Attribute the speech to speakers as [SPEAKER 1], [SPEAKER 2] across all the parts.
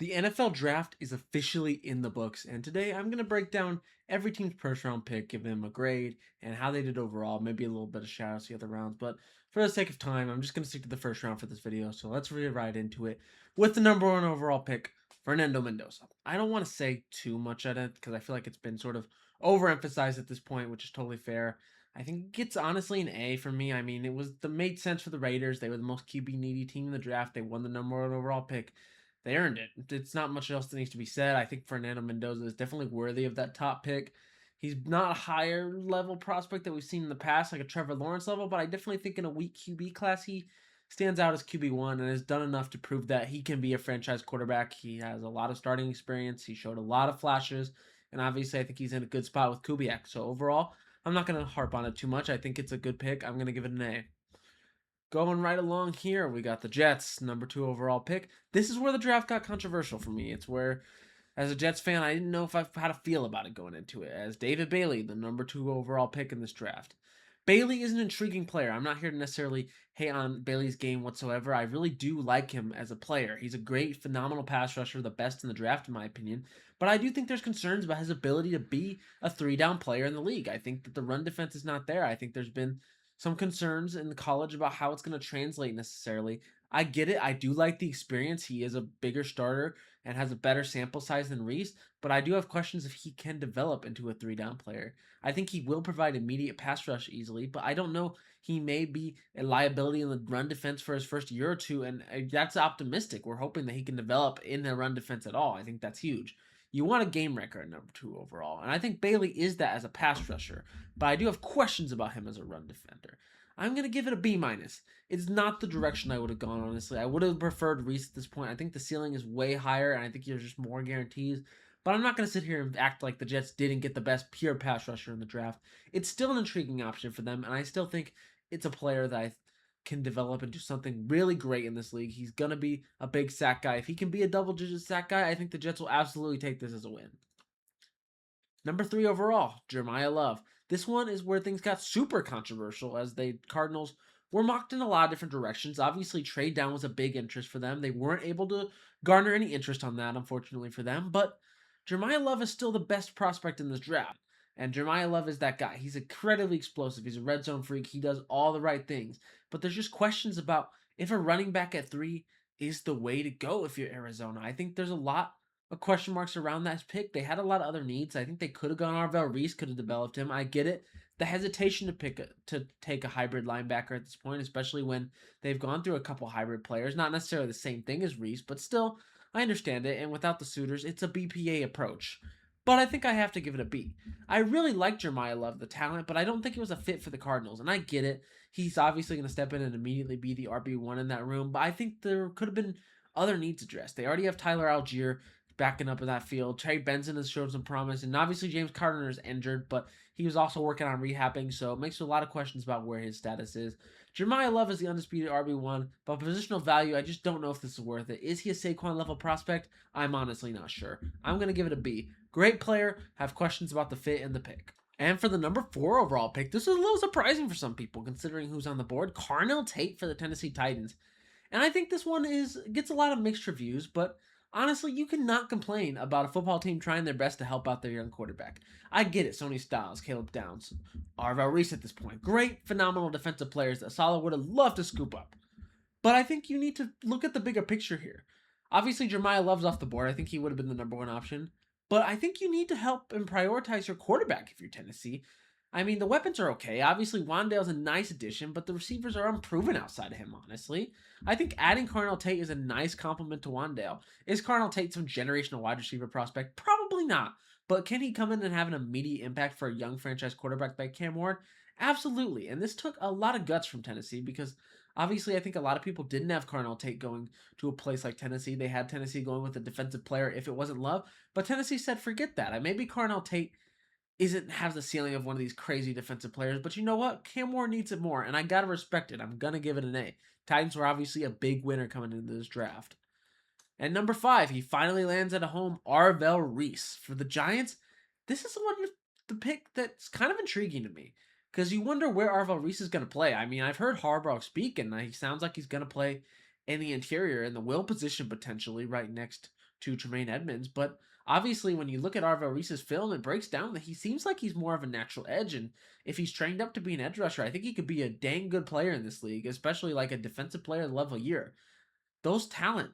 [SPEAKER 1] The NFL draft is officially in the books, and today I'm going to break down every team's first round pick, give them a grade, and how they did overall, maybe a little bit of shout outs to the other rounds. But for the sake of time, I'm just going to stick to the first round for this video. So let's get right into it with the number one overall pick, Fernando Mendoza. I don't want to say too much at it because I feel like it's been sort of overemphasized at this point, which is totally fair. I think it gets honestly an A for me. I mean, it made sense for the Raiders. They were the most QB needy team in the draft. They won the number one overall pick. They earned it. It's not much else that needs to be said. I think Fernando Mendoza is definitely worthy of that top pick. He's not a higher level prospect that we've seen in the past, like a Trevor Lawrence level, but I definitely think in a weak QB class, he stands out as QB1 and has done enough to prove that he can be a franchise quarterback. He has a lot of starting experience. He showed a lot of flashes, and obviously I think he's in a good spot with Kubiak. So overall, I'm not going to harp on it too much. I think it's a good pick. I'm going to give it an A. Going right along here, we got the Jets, number 2 overall pick. This is where the draft got controversial for me. It's where, as a Jets fan, I didn't know if I had to feel about it going into it. As David Bailey, the number 2 overall pick in this draft. Bailey is an intriguing player. I'm not here to necessarily hate on Bailey's game whatsoever. I really do like him as a player. He's a great, phenomenal pass rusher, the best in the draft, in my opinion. But I do think there's concerns about his ability to be a 3-down player in the league. I think that the run defense is not there. I think there's been some concerns in college about how it's going to translate necessarily. I get it. I do like the experience. He is a bigger starter and has a better sample size than Reese, but I do have questions if he can develop into a 3-down player. I think he will provide immediate pass rush easily, but I don't know. He may be a liability in the run defense for his first year or two, and that's optimistic. We're hoping that he can develop in the run defense at all. I think that's huge. You want a game record number 2 overall, and I think Bailey is that as a pass rusher, but I do have questions about him as a run defender. I'm going to give it a B minus. It's not the direction I would have gone, honestly. I would have preferred Reese at this point. I think the ceiling is way higher, and I think there's just more guarantees. But I'm not going to sit here and act like the Jets didn't get the best pure pass rusher in the draft. It's still an intriguing option for them, and I still think it's a player that I can develop into something really great in this league. He's going to be a big sack guy. If he can be a double-digit sack guy, I think the Jets will absolutely take this as a win. Number 3 overall, Jeremiah Love. This one is where things got super controversial as the Cardinals were mocked in a lot of different directions. Obviously, trade down was a big interest for them. They weren't able to garner any interest on that, unfortunately for them. But Jeremiah Love is still the best prospect in this draft. And Jeremiah Love is that guy. He's incredibly explosive. He's a red zone freak. He does all the right things. But there's just questions about if a running back at 3 is the way to go if you're Arizona. I think there's a lot of question marks around that pick. They had a lot of other needs. I think they could have gone Arvell Reese, could have developed him. I get it. The hesitation to take a hybrid linebacker at this point, especially when they've gone through a couple hybrid players, not necessarily the same thing as Reese, but still, I understand it. And without the suitors, it's a BPA approach. But I think I have to give it a B. I really like Jeremiah Love, the talent, but I don't think it was a fit for the Cardinals. And I get it. He's obviously going to step in and immediately be the RB1 in that room. But I think there could have been other needs addressed. They already have Tyler Algier backing up in that field. Trey Benson has showed some promise. And obviously James Carter is injured, but he was also working on rehabbing. So it makes a lot of questions about where his status is. Jeremiah Love is the undisputed RB1, but positional value, I just don't know if this is worth it. Is he a Saquon level prospect? I'm honestly not sure. I'm going to give it a B. Great player, have questions about the fit and the pick. And for the number 4 overall pick, this is a little surprising for some people considering who's on the board. Carnell Tate for the Tennessee Titans. And I think this one gets a lot of mixed reviews, but honestly, you cannot complain about a football team trying their best to help out their young quarterback. I get it, Sonny Styles, Caleb Downs, Arvell Reese at this point. Great, phenomenal defensive players that Saleh would have loved to scoop up. But I think you need to look at the bigger picture here. Obviously, Jeremiah Love's off the board. I think he would have been the number 1 option. But I think you need to help and prioritize your quarterback if you're Tennessee. I mean, the weapons are okay. Obviously, Wandale's a nice addition, but the receivers are unproven outside of him, honestly. I think adding Carnell Tate is a nice compliment to Wandale. Is Carnell Tate some generational wide receiver prospect? Probably not. But can he come in and have an immediate impact for a young franchise quarterback like Cam Ward? Absolutely. And this took a lot of guts from Tennessee because obviously I think a lot of people didn't have Carnell Tate going to a place like Tennessee. They had Tennessee going with a defensive player if it wasn't Love. But Tennessee said, forget that. Maybe Carnell Tate isn't have the ceiling of one of these crazy defensive players, but you know what? Cam Ward needs it more, and I gotta respect it. I'm gonna give it an A. Titans were obviously a big winner coming into this draft. And number 5, he finally lands at a home, Arvell Reese. For the Giants, this is the pick that's kind of intriguing to me, because you wonder where Arvell Reese is gonna play. I mean, I've heard Harbaugh speak, and he sounds like he's gonna play in the interior, in the will position potentially, right next to Tremaine Edmonds. But obviously, when you look at Arvo Reese's film, it breaks down that he seems like he's more of a natural edge. And if he's trained up to be an edge rusher, I think he could be a dang good player in this league, especially like a defensive player level year. Those talent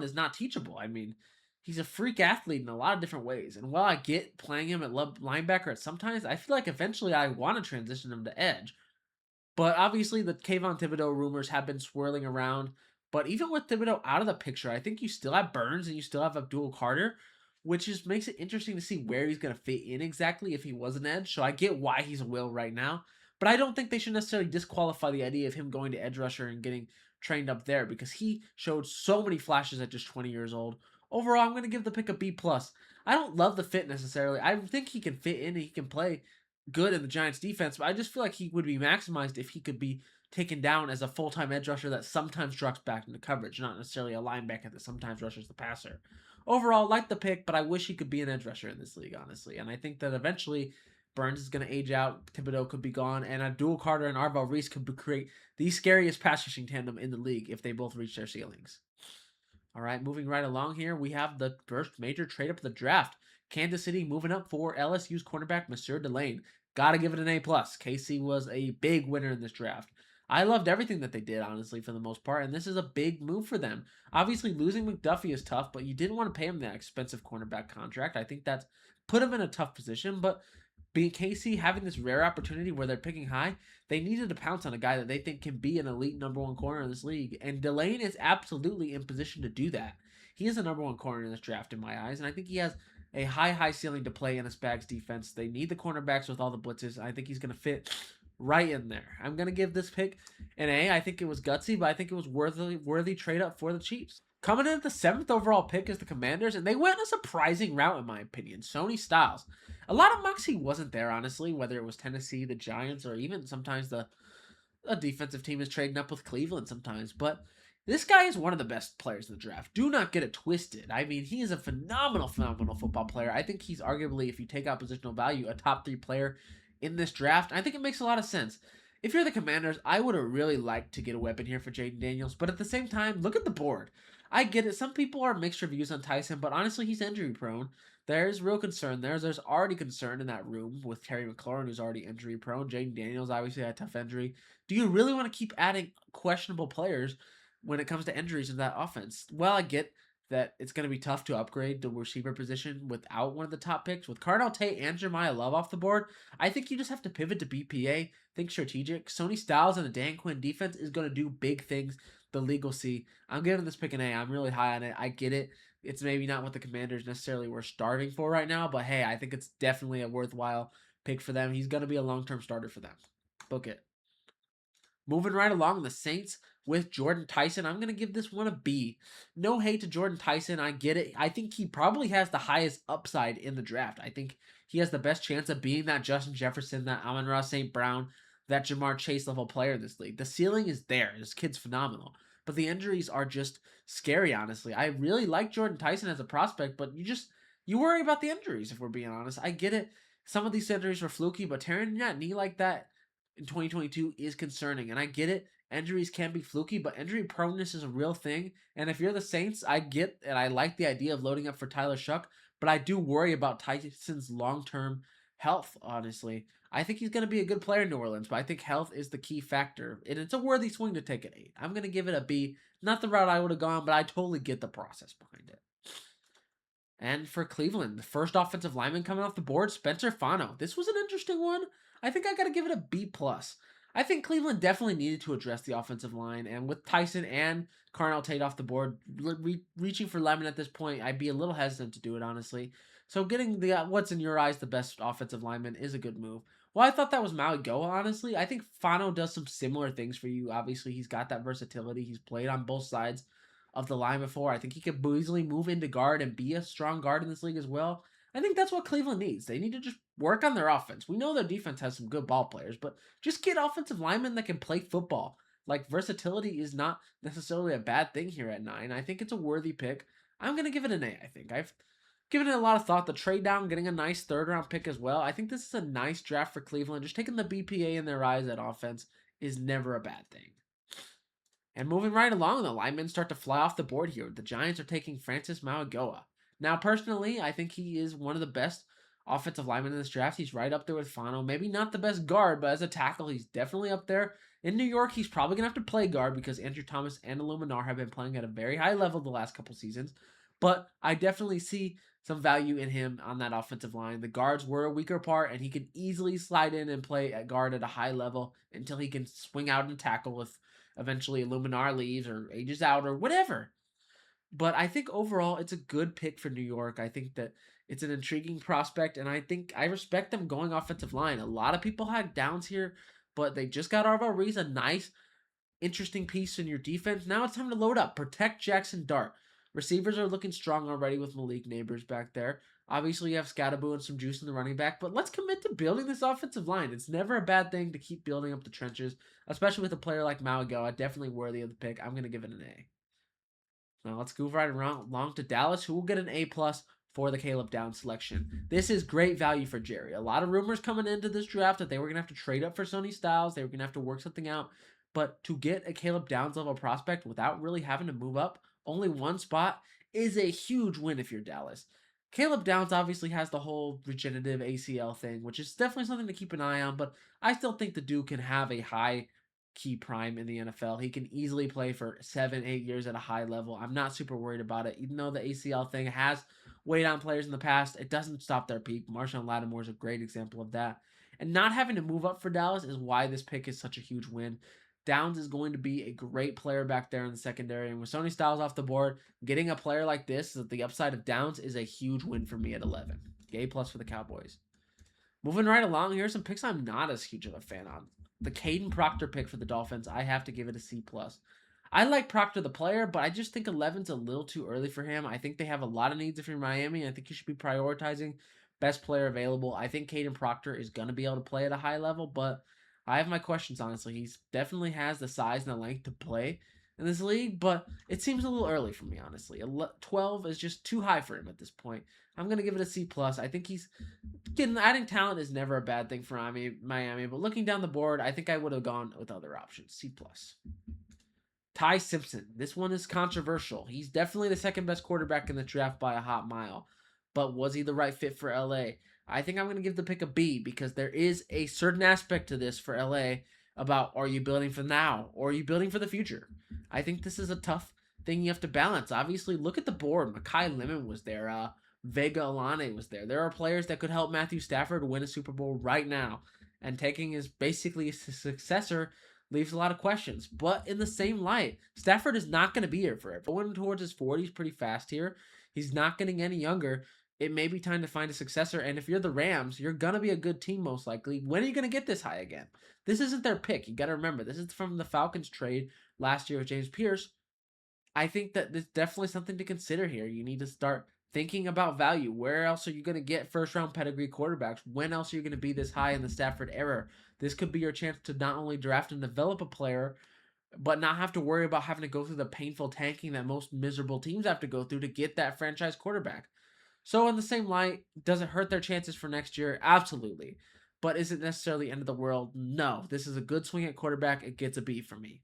[SPEAKER 1] is not teachable. I mean, he's a freak athlete in a lot of different ways. And while I get playing him at linebacker at sometimes, I feel like eventually I want to transition him to edge. But obviously, the Kayvon Thibodeau rumors have been swirling around. But even with Thibodeau out of the picture, I think you still have Burns and you still have Abdul Carter, which just makes it interesting to see where he's going to fit in exactly if he was an edge. So I get why he's a will right now. But I don't think they should necessarily disqualify the idea of him going to edge rusher and getting trained up there because he showed so many flashes at just 20 years old. Overall, I'm going to give the pick a B+. I don't love the fit necessarily. I think he can fit in and he can play good in the Giants defense, but I just feel like he would be maximized if he could be taken down as a full-time edge rusher that sometimes drops back into coverage, not necessarily a linebacker that sometimes rushes the passer. Overall, like the pick, but I wish he could be an edge rusher in this league, honestly. And I think that eventually Burns is going to age out, Thibodeau could be gone, and Abdul Carter and Arvo Reese could create the scariest pass rushing tandem in the league if they both reach their ceilings. All right, moving right along here, we have the first major trade up of the draft. Kansas City moving up for LSU's cornerback, Monsieur Delane. Gotta give it an A+. KC was a big winner in this draft. I loved everything that they did, honestly, for the most part, and this is a big move for them. Obviously, losing McDuffie is tough, but you didn't want to pay him that expensive cornerback contract. I think that's put him in a tough position, but being KC having this rare opportunity where they're picking high, they needed to pounce on a guy that they think can be an elite number one corner in this league, and Delane is absolutely in position to do that. He is a number one corner in this draft in my eyes, and I think he has a high ceiling to play in a Spags defense. They need the cornerbacks with all the blitzes. I think he's going to fit right in there. I'm going to give this pick an A. I think it was gutsy, but I think it was worthy trade up for the Chiefs. Coming in at the 7th overall pick is the Commanders, and they went a surprising route, in my opinion. Sonny Styles. A lot of moxie wasn't there, honestly, whether it was Tennessee, the Giants, or even sometimes a defensive team is trading up with Cleveland sometimes. But this guy is one of the best players in the draft. Do not get it twisted. I mean, he is a phenomenal football player. I think he's arguably, if you take out positional value, a top 3 player in this draft. I think it makes a lot of sense. If you're the Commanders, I would have really liked to get a weapon here for Jaden Daniels, but at the same time, look at the board. I get it. Some people are mixed reviews on Tyson, but honestly, he's injury prone. There's real concern there. There's already concern in that room with Terry McLaurin, who's already injury prone. Jaden Daniels obviously had a tough injury. Do you really want to keep adding questionable players when it comes to injuries in that offense? Well, I get that it's going to be tough to upgrade the receiver position without one of the top picks. With Cardinal Tate and Jeremiah Love off the board, I think you just have to pivot to BPA, think strategic. Sonny Styles and the Dan Quinn defense is going to do big things the league will see. I'm giving this pick an A. I'm really high on it. I get it. It's maybe not what the Commanders necessarily were starting for right now, but hey, I think it's definitely a worthwhile pick for them. He's going to be a long-term starter for them. Book it. Moving right along, the Saints with Jordan Tyson. I'm going to give this one a B. No hate to Jordan Tyson. I get it. I think he probably has the highest upside in the draft. I think he has the best chance of being that Justin Jefferson, that Amon-Ra St. Brown, that Jamar Chase level player in this league. The ceiling is there. This kid's phenomenal. But the injuries are just scary, honestly. I really like Jordan Tyson as a prospect, but you worry about the injuries, if we're being honest. I get it. Some of these injuries were fluky, but tearing that knee like that in 2022 is concerning. And I get it. Injuries can be fluky, but injury proneness is a real thing. And if you're the Saints, I get and I like the idea of loading up for Tyler Shuck, but I do worry about Tyson's long-term health, honestly. I think he's going to be a good player in New Orleans, but I think health is the key factor. And it's a worthy swing to take an 8. I'm going to give it a B. Not the route I would have gone, but I totally get the process behind it. And for Cleveland, the first offensive lineman coming off the board, Spencer Fano. This was an interesting one. I think I got to give it a B+. I think Cleveland definitely needed to address the offensive line, and with Tyson and Carnell Tate off the board, reaching for Lemon at this point, I'd be a little hesitant to do it, honestly. So getting the what's in your eyes the best offensive lineman is a good move. Well, I thought that was Maui Goa, honestly. I think Fano does some similar things for you. Obviously, he's got that versatility. He's played on both sides of the line before. I think he could easily move into guard and be a strong guard in this league as well. I think that's what Cleveland needs. They need to just work on their offense. We know their defense has some good ball players, but just get offensive linemen that can play football. Like, versatility is not necessarily a bad thing here at 9. I think it's a worthy pick. I'm going to give it an A, I think. I've given it a lot of thought. The trade down, getting a nice third-round pick as well. I think this is a nice draft for Cleveland. Just taking the BPA in their eyes at offense is never a bad thing. And moving right along, the linemen start to fly off the board here. The Giants are taking Francis Mauigoa. Now, personally, I think he is one of the best offensive linemen in this draft. He's right up there with Fano. Maybe not the best guard, but as a tackle, he's definitely up there. In New York, he's probably going to have to play guard because Andrew Thomas and Illuminar have been playing at a very high level the last couple seasons. But I definitely see some value in him on that offensive line. The guards were a weaker part, and he can easily slide in and play at guard at a high level until he can swing out and tackle if eventually Illuminar leaves or ages out or whatever. But I think overall it's a good pick for New York. I think that it's an intriguing prospect, and I think I respect them going offensive line. A lot of people had downs here, but they just got Arvo Reese, a nice, interesting piece in your defense. Now it's time to load up. Protect Jackson Dart. Receivers are looking strong already with Malik Neighbors back there. Obviously, you have Scatterboo and some juice in the running back, but let's commit to building this offensive line. It's never a bad thing to keep building up the trenches, especially with a player like Mauigoa. Definitely worthy of the pick. I'm going to give it an A. Now let's move right along to Dallas, who will get an A+ for the Caleb Downs selection. This is great value for Jerry. A lot of rumors coming into this draft that they were going to have to trade up for Sonny Styles. They were going to have to work something out. But to get a Caleb Downs level prospect without really having to move up only one spot is a huge win if you're Dallas. Caleb Downs obviously has the whole regenerative ACL thing, which is definitely something to keep an eye on, but I still think the dude can have a high key prime in the NFL. He can easily play for 7-8 years at a high level. I'm not super worried about it. Even though the ACL thing has weighed on players in the past, it doesn't stop their peak. Marshawn Lattimore is a great example of that. And not having to move up for Dallas is why this pick is such a huge win. Downs is going to be a great player back there in the secondary. And with Sonny Styles off the board, getting a player like this at the upside of Downs is a huge win for me at 11. A+ for the Cowboys. Moving right along, here are some picks I'm not as huge of a fan on. The Caden Proctor pick for the Dolphins, I have to give it a C+. I like Proctor the player, but I just think 11's a little too early for him. I think they have a lot of needs if you're Miami. I think you should be prioritizing best player available. I think Caden Proctor is going to be able to play at a high level, but I have my questions, honestly. He definitely has the size and the length to play in this league, but it seems a little early for me, honestly. 12 is just too high for him at this point. I'm going to give it a C+. I think adding talent is never a bad thing for Miami, but looking down the board, I think I would have gone with other options. C+. Ty Simpson. This one is controversial. He's definitely the second best quarterback in the draft by a hot mile, but was he the right fit for LA? I think I'm going to give the pick a B because there is a certain aspect to this for LA about, are you building for now or are you building for the future? I think this is a tough thing you have to balance. Obviously, look at the board. Mekhi Lemon was there. Vega Alane was there. There are players that could help Matthew Stafford win a Super Bowl right now, and taking his basically his successor leaves a lot of questions. But in the same light, Stafford is not going to be here forever. Going towards his 40s pretty fast here. He's not getting any younger. It may be time to find a successor, and if you're the Rams, you're going to be a good team most likely. When are you going to get this high again? This isn't their pick. You got to remember, this is from the Falcons trade last year with James Pierce. I think that there's definitely something to consider here. You need to start thinking about value. Where else are you going to get first-round pedigree quarterbacks? When else are you going to be this high in the Stafford era? This could be your chance to not only draft and develop a player, but not have to worry about having to go through the painful tanking that most miserable teams have to go through to get that franchise quarterback. So in the same light, does it hurt their chances for next year? Absolutely. But is it necessarily the end of the world? No. This is a good swing at quarterback. It gets a B for me.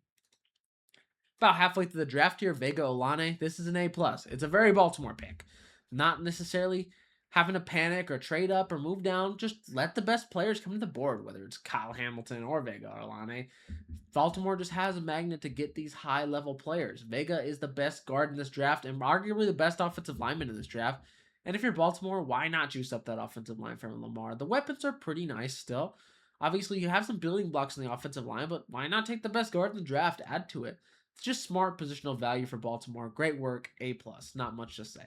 [SPEAKER 1] About halfway through the draft here, Vega Alane. This is an A+. It's a very Baltimore pick. Not necessarily having to panic or trade up or move down. Just let the best players come to the board, whether it's Kyle Hamilton or Vega Alane. Baltimore just has a magnet to get these high-level players. Vega is the best guard in this draft and arguably the best offensive lineman in this draft. And if you're Baltimore, why not juice up that offensive line from Lamar? The weapons are pretty nice still. Obviously, you have some building blocks in the offensive line, but why not take the best guard in the draft, add to it? It's just smart positional value for Baltimore. Great work, A+. Not much to say.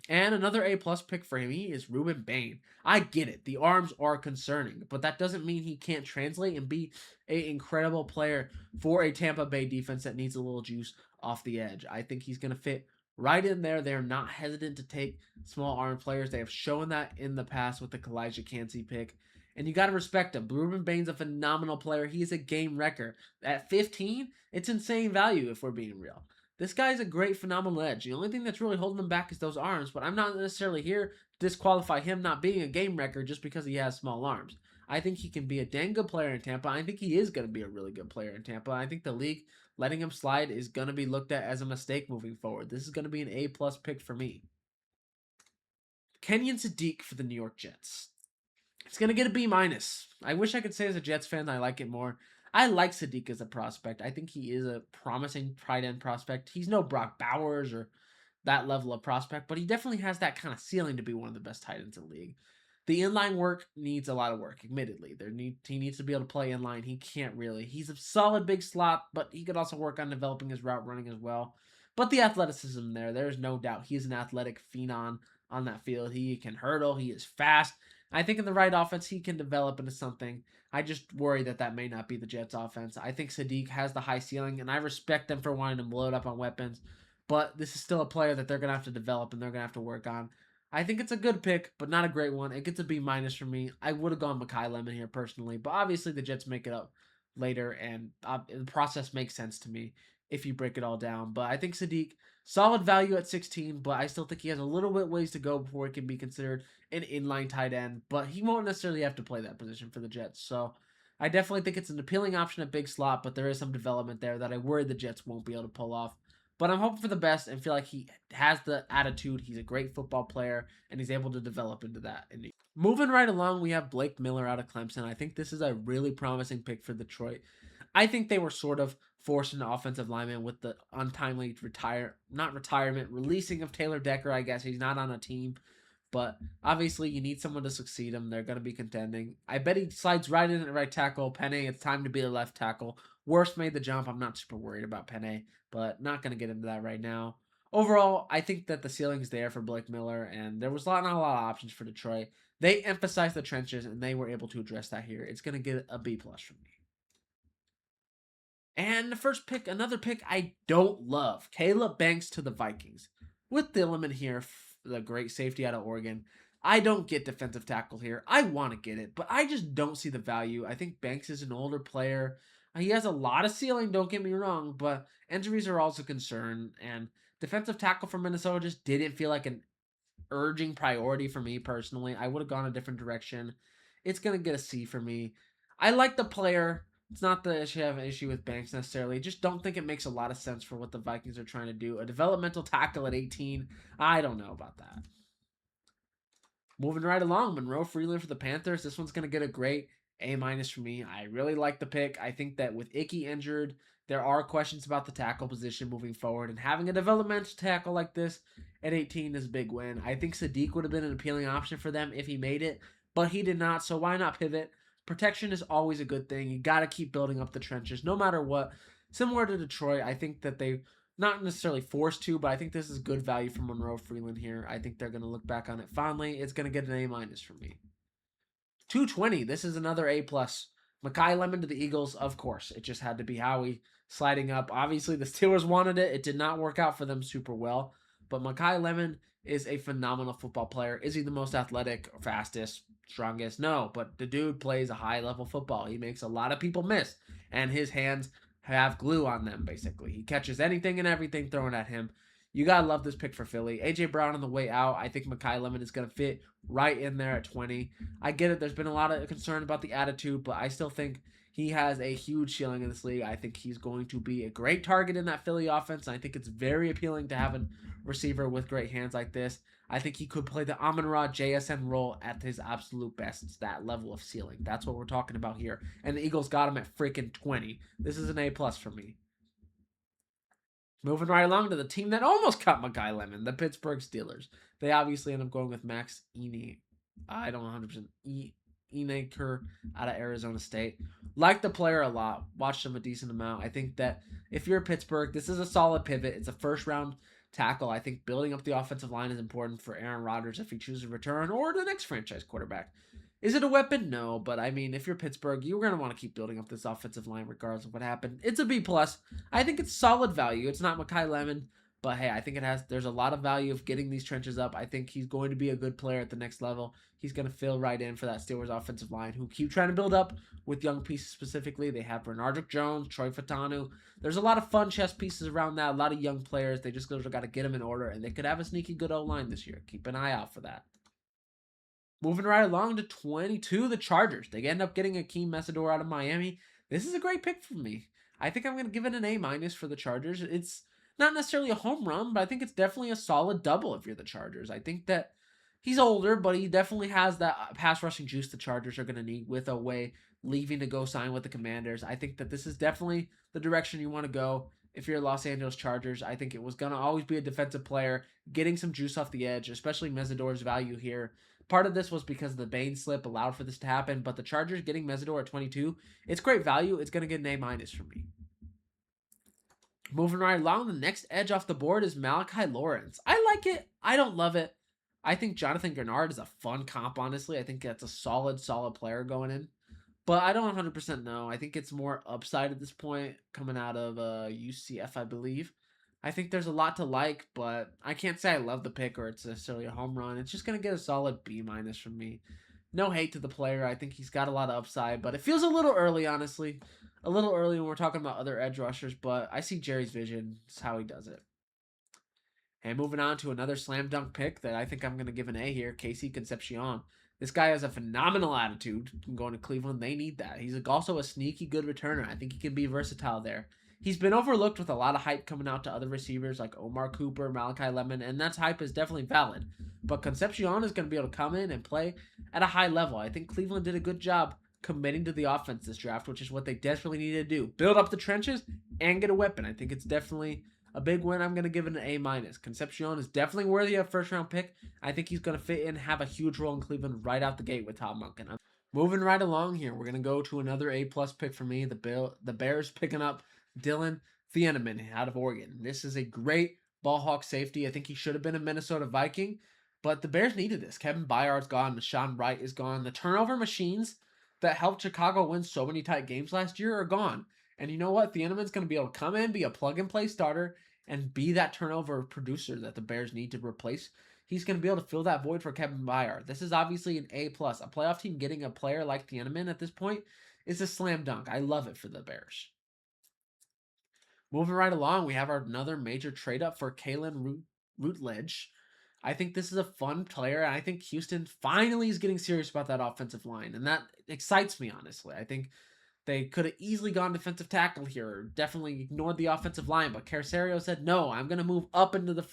[SPEAKER 1] And another A+ pick for me is Ruben Bain. I get it. The arms are concerning, but that doesn't mean he can't translate and be an incredible player for a Tampa Bay defense that needs a little juice off the edge. I think he's going to fit right in there. They're not hesitant to take small arm players. They have shown that in the past with the Kalijah Cansey pick. And you got to respect him. Ruben Bain's a phenomenal player. He's a game wrecker. At 15, it's insane value if we're being real. This guy's a great, phenomenal edge. The only thing that's really holding him back is those arms, but I'm not necessarily here to disqualify him not being a game wrecker just because he has small arms. I think he can be a dang good player in Tampa. I think he is going to be a really good player in Tampa. I think the league letting him slide is going to be looked at as a mistake moving forward. This is going to be an A-plus pick for me. Kenyon Sadiq for the New York Jets. It's going to get a B-. I wish I could say as a Jets fan I like it more. I like Sadiq as a prospect. I think he is a promising tight end prospect. He's no Brock Bowers or that level of prospect, but he definitely has that kind of ceiling to be one of the best tight ends in the league. The inline work needs a lot of work, admittedly. He needs to be able to play inline. He can't really. He's a solid big slot, but he could also work on developing his route running as well. But the athleticism there's no doubt. He's an athletic phenom on that field. He can hurdle. He is fast. I think in the right offense, he can develop into something. I just worry that may not be the Jets' offense. I think Sadiq has the high ceiling, and I respect them for wanting to load up on weapons. But this is still a player that they're going to have to develop and they're going to have to work on. I think it's a good pick, but not a great one. It gets a B- for me. I would have gone Mekhi Lemon here personally, but obviously the Jets make it up later, and the process makes sense to me if you break it all down. But I think Sadiq, solid value at 16, but I still think he has a little bit ways to go before he can be considered an inline tight end. But he won't necessarily have to play that position for the Jets. So I definitely think it's an appealing option at big slot, but there is some development there that I worry the Jets won't be able to pull off. But I'm hoping for the best and feel like he has the attitude. He's a great football player, and he's able to develop into that. Moving right along, we have Blake Miller out of Clemson. I think this is a really promising pick for Detroit. I think they were sort of forced into offensive lineman with the untimely releasing of Taylor Decker. I guess he's not on a team. But obviously, you need someone to succeed him. They're going to be contending. I bet he slides right in at right tackle. Penny, it's time to be the left tackle. Worst made the jump. I'm not super worried about Penny, but not going to get into that right now. Overall, I think that the ceiling's there for Blake Miller, and there was not a lot of options for Detroit. They emphasized the trenches, and they were able to address that here. It's going to get a B+ from me. And the first pick, another pick I don't love. Caleb Banks to the Vikings. With Dillman here, the great safety out of Oregon. I don't get defensive tackle here. I want to get it, but I just don't see the value. I think Banks is an older player. He has a lot of ceiling, don't get me wrong, but injuries are also a concern. And defensive tackle for Minnesota just didn't feel like an urging priority for me personally. I would have gone a different direction. It's going to get a C for me. I like the player. It's not the issue. I have an issue with Banks necessarily. Just don't think it makes a lot of sense for what the Vikings are trying to do. A developmental tackle at 18. I don't know about that. Moving right along, Monroe Freeland for the Panthers. This one's going to get a great A- for me. I really like the pick. I think that with Icky injured, there are questions about the tackle position moving forward, and having a developmental tackle like this at 18 is a big win. I think Sadiq would have been an appealing option for them if he made it, but he did not, so why not pivot? Protection is always a good thing. You got to keep building up the trenches no matter what. Similar to Detroit, I think that they not necessarily forced to, but I think this is good value for Monroe Freeland here. I think they're going to look back on it fondly. It's going to get an A- from me. 220. This is another A+. Mekhi Lemon to the Eagles, of course. It just had to be Howie sliding up. Obviously, the Steelers wanted it. It did not work out for them super well. But Mekhi Lemon is a phenomenal football player. Is he the most athletic, fastest, strongest? No, but the dude plays a high-level football. He makes a lot of people miss, and his hands have glue on them, basically. He catches anything and everything thrown at him. You got to love this pick for Philly. A.J. Brown on the way out. I think Mekhi Lemon is going to fit right in there at 20. I get it. There's been a lot of concern about the attitude, but I still think he has a huge ceiling in this league. I think he's going to be a great target in that Philly offense. I think it's very appealing to have a receiver with great hands like this. I think he could play the Amon-Ra JSN role at his absolute best. It's that level of ceiling. That's what we're talking about here. And the Eagles got him at freaking 20. This is an A+ for me. Moving right along to the team that almost cut Mekhi Lemon, the Pittsburgh Steelers. They obviously end up going with Max Ene. I don't know 100%. Enaker out of Arizona State. Like the player a lot. Watched him a decent amount. I think that if you're Pittsburgh, this is a solid pivot. It's a first-round tackle. I think building up the offensive line is important for Aaron Rodgers if he chooses to return, or the next franchise quarterback. Is it a weapon? No, but I mean, if you're Pittsburgh, you're going to want to keep building up this offensive line regardless of what happened. It's a B+. I think it's solid value. It's not Mekhi Lemon, but hey, I think there's a lot of value of getting these trenches up. I think he's going to be a good player at the next level. He's going to fill right in for that Steelers offensive line, who keep trying to build up with young pieces specifically. They have Bernard Jones, Troy Fatanu. There's a lot of fun chess pieces around that, a lot of young players. They just got to get them in order, and they could have a sneaky good O-line this year. Keep an eye out for that. Moving right along to 22, the Chargers. They end up getting Akeem Mesidor out of Miami. This is a great pick for me. I think I'm going to give it an A minus for the Chargers. It's not necessarily a home run, but I think it's definitely a solid double if you're the Chargers. I think that he's older, but he definitely has that pass rushing juice the Chargers are going to need with a way leaving to go sign with the Commanders. I think that this is definitely the direction you want to go if you're Los Angeles Chargers. I think it was going to always be a defensive player, getting some juice off the edge, especially Mesidor's value here. Part of this was because the Bain slip allowed for this to happen, but the Chargers getting Mesidor at 22, it's great value. It's going to get an A minus from me. Moving right along, the next edge off the board is Malachi Lawrence. I like it. I don't love it. I think Jonathan Grenard is a fun comp, honestly. I think that's a solid player going in. But I don't 100% know. I think it's more upside at this point coming out of UCF, I believe. I think there's a lot to like, but I can't say I love the pick or it's necessarily a home run. It's just going to get a solid B minus from me. No hate to the player. I think he's got a lot of upside, but it feels a little early, honestly. A little early when we're talking about other edge rushers, but I see Jerry's vision. It's how he does it. And moving on to another slam dunk pick that I think I'm going to give an A here, Casey Concepcion. This guy has a phenomenal attitude. Going to Cleveland, they need that. He's also a sneaky good returner. I think he can be versatile there. He's been overlooked with a lot of hype coming out to other receivers like Omar Cooper, Malachi Lemon, and that hype is definitely valid. But Concepcion is going to be able to come in and play at a high level. I think Cleveland did a good job committing to the offense this draft, which is what they desperately needed to do. Build up the trenches and get a weapon. I think it's definitely a big win. I'm going to give it an A minus. Concepcion is definitely worthy of a first round pick. I think he's going to fit in, have a huge role in Cleveland right out the gate with Todd Monken. Moving right along here, we're going to go to another A plus pick for me. The Bears picking up Dylan Thieneman out of Oregon. This is a great ball hawk safety. I think he should have been a Minnesota Viking, but the Bears needed this. Kevin Byard's gone. Deshaun Wright is gone. The turnover machines that helped Chicago win so many tight games last year are gone. And you know what? Thieneman's going to be able to come in, be a plug-and-play starter, and be that turnover producer that the Bears need to replace. He's going to be able to fill that void for Kevin Byard. This is obviously an A+. A playoff team getting a player like Thieneman at this point is a slam dunk. I love it for the Bears. Moving right along, we have another major trade up for Kalen Rutledge. I think this is a fun player, and I think Houston finally is getting serious about that offensive line, and that excites me, honestly. I think they could have easily gone defensive tackle here, or definitely ignored the offensive line, but Caserio said, no, I'm going to move up into the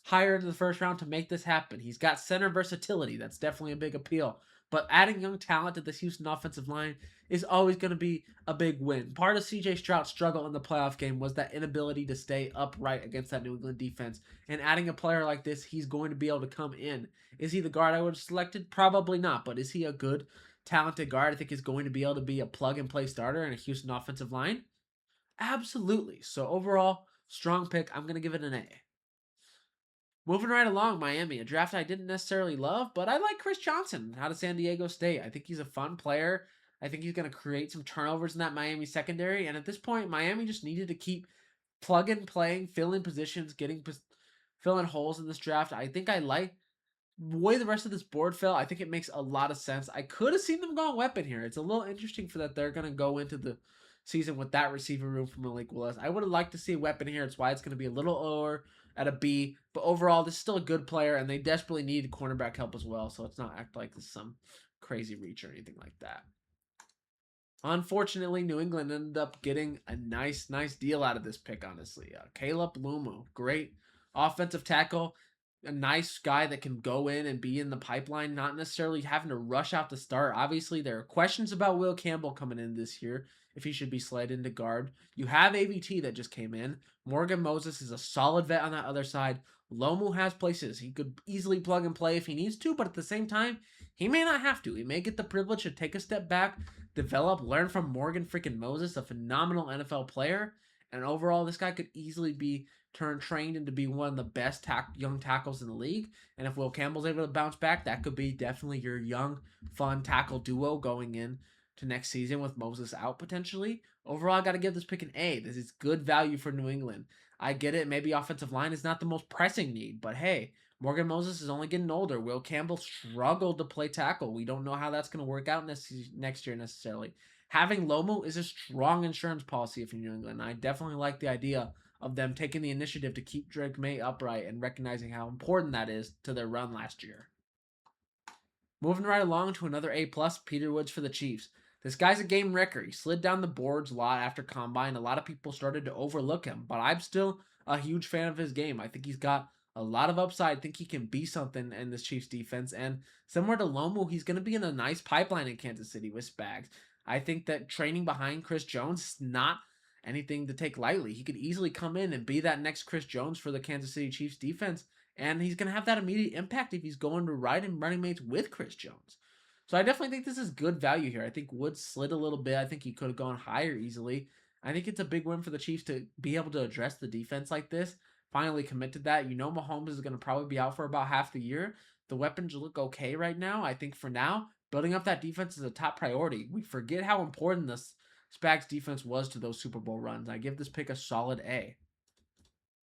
[SPEAKER 1] higher into the first round to make this happen. He's got center versatility. That's definitely a big appeal. But adding young talent to this Houston offensive line is always going to be a big win. Part of CJ Stroud's struggle in the playoff game was that inability to stay upright against that New England defense. And adding a player like this, he's going to be able to come in. Is he the guard I would have selected? Probably not. But is he a good, talented guard I think is going to be able to be a plug-and-play starter in a Houston offensive line? Absolutely. So overall, strong pick. I'm going to give it an A. Moving right along, Miami, a draft I didn't necessarily love, but I like Chris Johnson out of San Diego State. I think he's a fun player. I think he's going to create some turnovers in that Miami secondary. And at this point, Miami just needed to keep plugging, playing, filling positions, filling holes in this draft. I think I like the way the rest of this board fell. I think it makes a lot of sense. I could have seen them go weapon here. It's a little interesting for that they're going to go into the season with that receiver room from Malik Willis. I would have liked to see a weapon here. It's why it's going to be a little lower at a B. But overall, this is still a good player, and they desperately need cornerback help as well. So let's not act like this is some crazy reach or anything like that. Unfortunately, New England ended up getting a nice deal out of this pick, honestly. Caleb Lumu, great offensive tackle, a nice guy that can go in and be in the pipeline, not necessarily having to rush out to start. Obviously, there are questions about Will Campbell coming in this year, if he should be slid into guard. You have AVT that just came in. Morgan Moses is a solid vet on that other side. Lomu has places. He could easily plug and play if he needs to, but at the same time, he may not have to. He may get the privilege to take a step back, develop, learn from Morgan freaking Moses, a phenomenal NFL player. And overall, this guy could easily be trained into be one of the best young tackles in the league. And if Will Campbell's able to bounce back, that could be definitely your young, fun tackle duo going in to next season with Moses out potentially. Overall, I got to give this pick an A. This is good value for New England. I get it. Maybe offensive line is not the most pressing need, but hey, Morgan Moses is only getting older. Will Campbell struggled to play tackle. We don't know how that's going to work out next year necessarily. Having Lomu is a strong insurance policy if you're New England. I definitely like the idea of them taking the initiative to keep Drake May upright and recognizing how important that is to their run last year. Moving right along to another A+, Peter Woods for the Chiefs. This guy's a game wrecker. He slid down the boards a lot after combine. A lot of people started to overlook him, but I'm still a huge fan of his game. I think he's got a lot of upside. I think he can be something in this Chiefs defense. And similar to Lomu, he's going to be in a nice pipeline in Kansas City with Spags. I think that training behind Chris Jones is not anything to take lightly. He could easily come in and be that next Chris Jones for the Kansas City Chiefs defense. And he's going to have that immediate impact if he's going to ride and running mates with Chris Jones. So I definitely think this is good value here. I think Woods slid a little bit. I think he could have gone higher easily. I think it's a big win for the Chiefs to be able to address the defense like this. Finally commit to that. You know Mahomes is going to probably be out for about half the year. The weapons look okay right now. I think for now, building up that defense is a top priority. We forget how important this Spags defense was to those Super Bowl runs. I give this pick a solid A.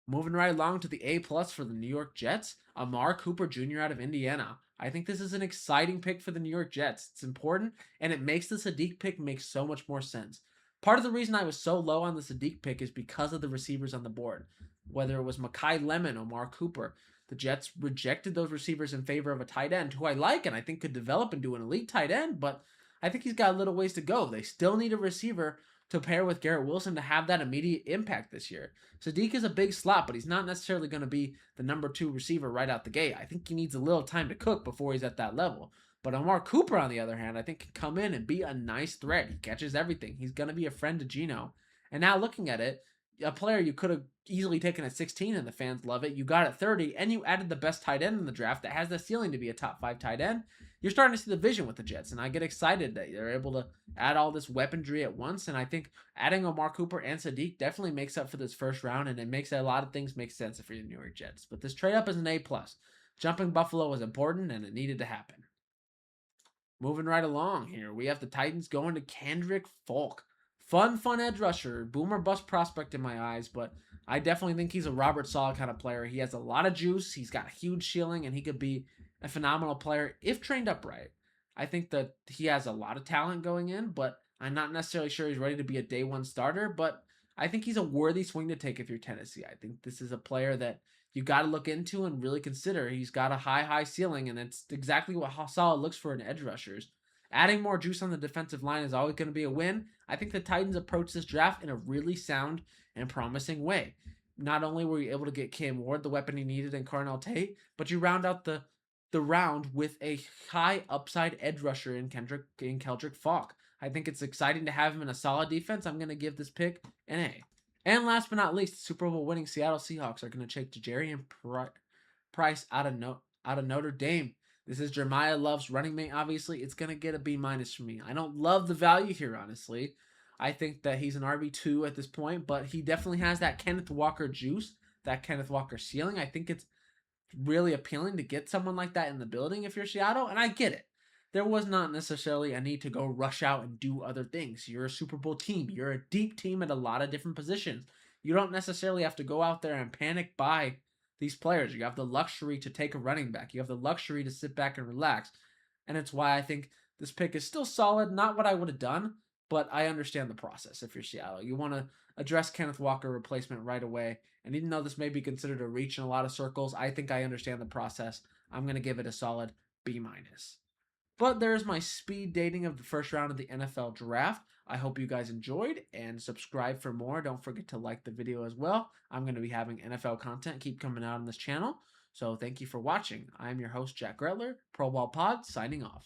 [SPEAKER 1] Moving right along to the A+ for the New York Jets, Amari Cooper Jr. out of Indiana. I think this is an exciting pick for the New York Jets. It's important, and it makes the Sadiq pick make so much more sense. Part of the reason I was so low on the Sadiq pick is because of the receivers on the board. Whether it was Mekhi Lemon or Amari Cooper, the Jets rejected those receivers in favor of a tight end, who I like and I think could develop into an elite tight end, but I think he's got a little ways to go. They still need a receiver to pair with Garrett Wilson to have that immediate impact this year. Sadiq is a big slot, but he's not necessarily going to be the number 2 receiver right out the gate. I think he needs a little time to cook before he's at that level. But Amari Cooper, on the other hand, I think can come in and be a nice threat. He catches everything. He's going to be a friend to Geno. And now looking at it, a player you could have easily taken at 16 and the fans love it. You got at 30 and you added the best tight end in the draft that has the ceiling to be a top 5 tight end. You're starting to see the vision with the Jets, and I get excited that they're able to add all this weaponry at once. And I think adding Amari Cooper and Sadiq definitely makes up for this first round, and it makes a lot of things make sense for the New York Jets. But this trade up is an A+. Jumping Buffalo was important, and it needed to happen. Moving right along here, we have the Titans going to Kendrick Folk. Fun edge rusher. Boomer bust prospect in my eyes, but I definitely think he's a Robert Saleh kind of player. He has a lot of juice. He's got a huge ceiling, and he could be a phenomenal player if trained up right. I think that he has a lot of talent going in, but I'm not necessarily sure he's ready to be a day one starter, but I think he's a worthy swing to take if you're Tennessee. I think this is a player that you got to look into and really consider. He's got a high ceiling, and it's exactly what Saleh looks for in edge rushers. Adding more juice on the defensive line is always going to be a win. I think the Titans approached this draft in a really sound and promising way. Not only were you able to get Cam Ward, the weapon he needed, and Carnell Tate, but you round out the round with a high upside edge rusher in Kendrick Falk. I think it's exciting to have him in a solid defense. I'm going to give this pick an A. And last but not least, the Super Bowl winning Seattle Seahawks are going to take Ja'Jarian Price out of Notre Dame. This is Jeremiah Love's running mate, obviously. It's going to get a B- for me. I don't love the value here, honestly. I think that he's an RB2 at this point, but he definitely has that Kenneth Walker juice, that Kenneth Walker ceiling. I think it's really appealing to get someone like that in the building if you're Seattle, and I get it. There was not necessarily a need to go rush out and do other things. You're a Super Bowl team. You're a deep team at a lot of different positions. You don't necessarily have to go out there and panic buy these players. You have the luxury to take a running back. You have the luxury to sit back and relax. And it's why I think this pick is still solid. Not what I would have done, but I understand the process if you're Seattle. You want to address Kenneth Walker replacement right away. And even though this may be considered a reach in a lot of circles, I think I understand the process. I'm going to give it a solid B-. But there's my speed dating of the first round of the NFL draft. I hope you guys enjoyed and subscribe for more. Don't forget to like the video as well. I'm going to be having NFL content keep coming out on this channel. So thank you for watching. I'm your host, Jack Gretler, Pro Ball Pod, signing off.